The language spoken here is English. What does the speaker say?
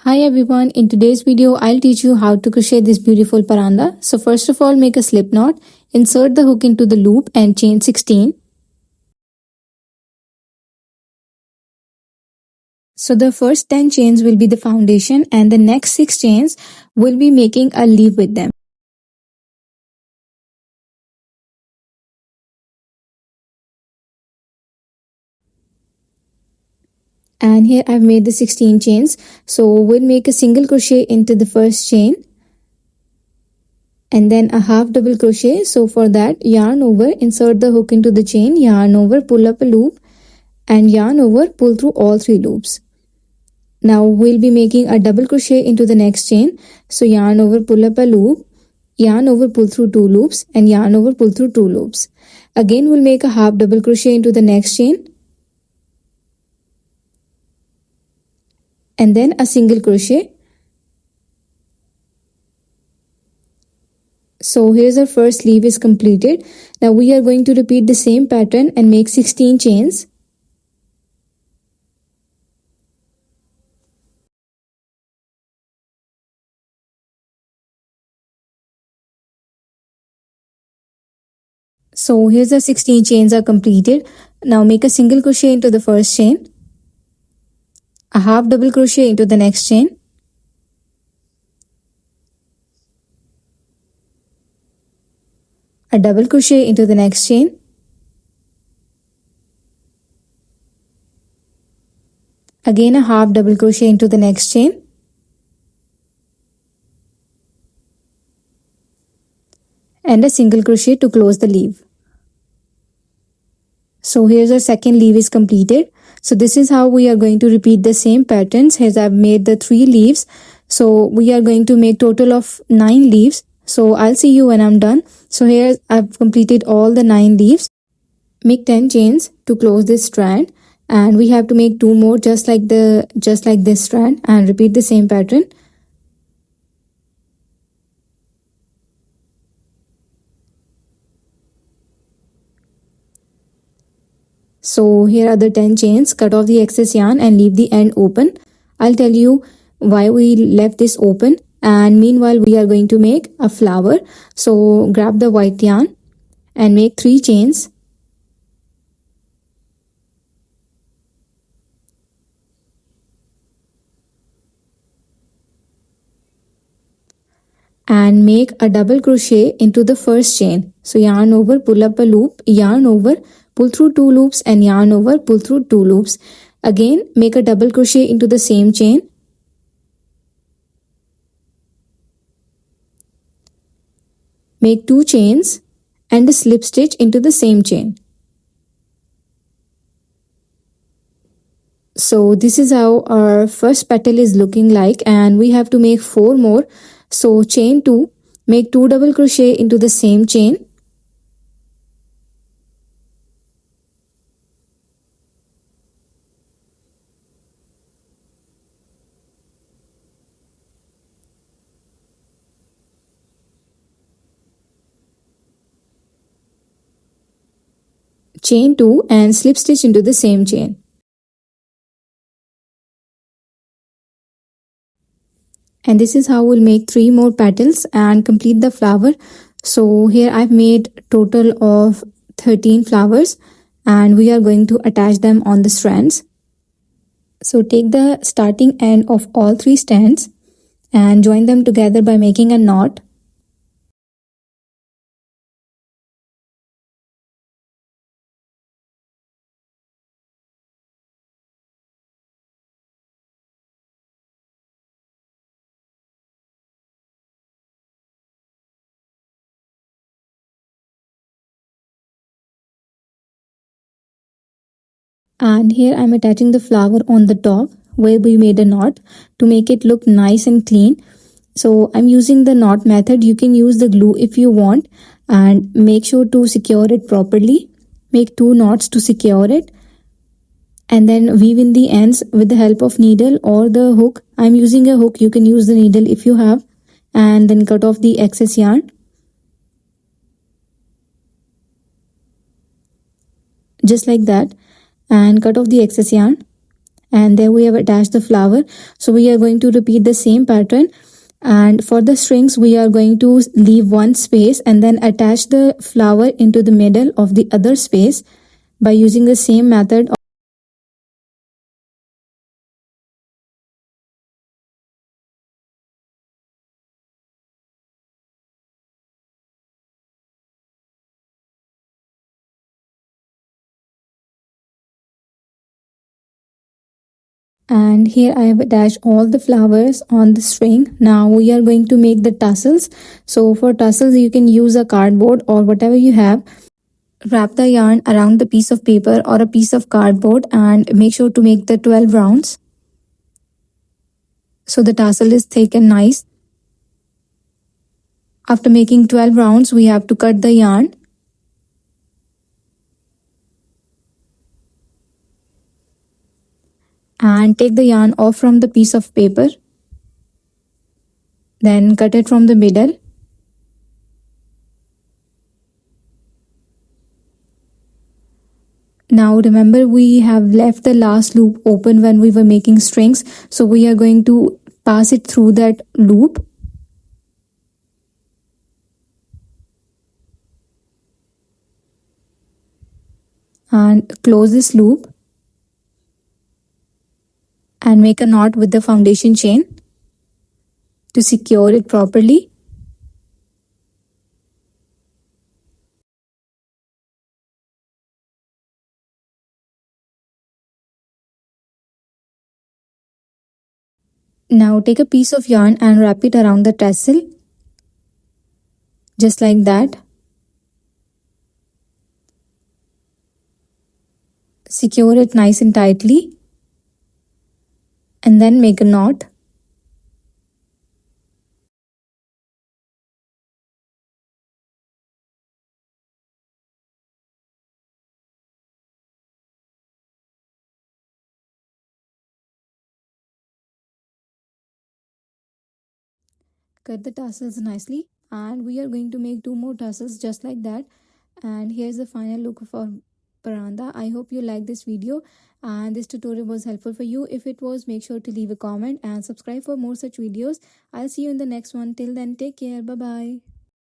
Hi everyone, in today's video I'll teach you how to crochet this beautiful paranda. So first of all, make a slip knot, insert the hook into the loop and chain 16. So the first 10 chains will be the foundation and the next 6 chains will be making a leaf with them. And here I've made the 16 chains. So we'll make a single crochet into the first chain and then a half double crochet. So for that, yarn over, insert the hook into the chain, yarn over, pull up a loop and yarn over, pull through all 3 loops. Now we'll be making a double crochet into the next chain. So yarn over, pull up a loop, yarn over, pull through 2 loops and yarn over, pull through 2 loops. Again we'll make a half double crochet into the next chain and then a single crochet. So here's our first leaf is completed. Now we are going to repeat the same pattern and make 16 chains. So here's the 16 chains are completed. Now make a single crochet into the first chain, a half double crochet into the next chain, a double crochet into the next chain, again a half double crochet into the next chain, and a single crochet to close the leaf. So here's our second leaf is completed. So this is how we are going to repeat the same patterns. Here I've made the 3 leaves. So we are going to make total of 9 leaves. So I'll see you when I'm done. So here I've completed all the 9 leaves. Make 10 chains to close this strand and we have to make 2 more just like this strand and repeat the same pattern. So here are the 10 chains. Cut off the excess yarn and leave the end open. I'll tell you why we left this open, and meanwhile we are going to make a flower. So grab the white yarn and make 3 chains. And make a double crochet into the first chain. So yarn over, pull up a loop, yarn over, pull through 2 loops and yarn over, pull through 2 loops. Again make a double crochet into the same chain. Make 2 chains and a slip stitch into the same chain. So this is how our first petal is looking like, and we have to make 4 more. So chain 2, make 2 double crochet into the same chain. Chain 2 and slip stitch into the same chain. And this is how we'll make 3 more petals and complete the flower. So here I've made total of 13 flowers and we are going to attach them on the strands. So take the starting end of all 3 strands and join them together by making a knot. And here I'm attaching the flower on the top where we made a knot to make it look nice and clean. So I'm using the knot method. You can use the glue if you want, and make sure to secure it properly. Make 2 knots to secure it and then weave in the ends with the help of needle or the hook. I'm using a hook, you can use the needle if you have, and then cut off the excess yarn. Just like that, and cut off the excess yarn and there we have attached the flower. So we are going to repeat the same pattern, and for the strings we are going to leave one space and then attach the flower into the middle of the other space by using the same method. And here I have attached all the flowers on the string. Now we are going to make the tassels. So for tassels you can use a cardboard or whatever you have. Wrap the yarn around the piece of paper or a piece of cardboard and make sure to make the 12 rounds so the tassel is thick and nice. After making 12 rounds we have to cut the yarn. And take the yarn off from the piece of paper. Then cut it from the middle. Now remember we have left the last loop open when we were making strings. So we are going to pass it through that loop. And close this loop. And make a knot with the foundation chain to secure it properly. Now take a piece of yarn and wrap it around the tassel, just like that. Secure it nice and tightly, and then make a knot. Cut the tassels nicely, and we are going to make 2 more tassels just like that. And here's the final look of our paranda. I hope you like this video and this tutorial was helpful for you. If it was, make sure to leave a comment and subscribe for more such videos. I'll see you in the next one. Till then, take care. Bye bye.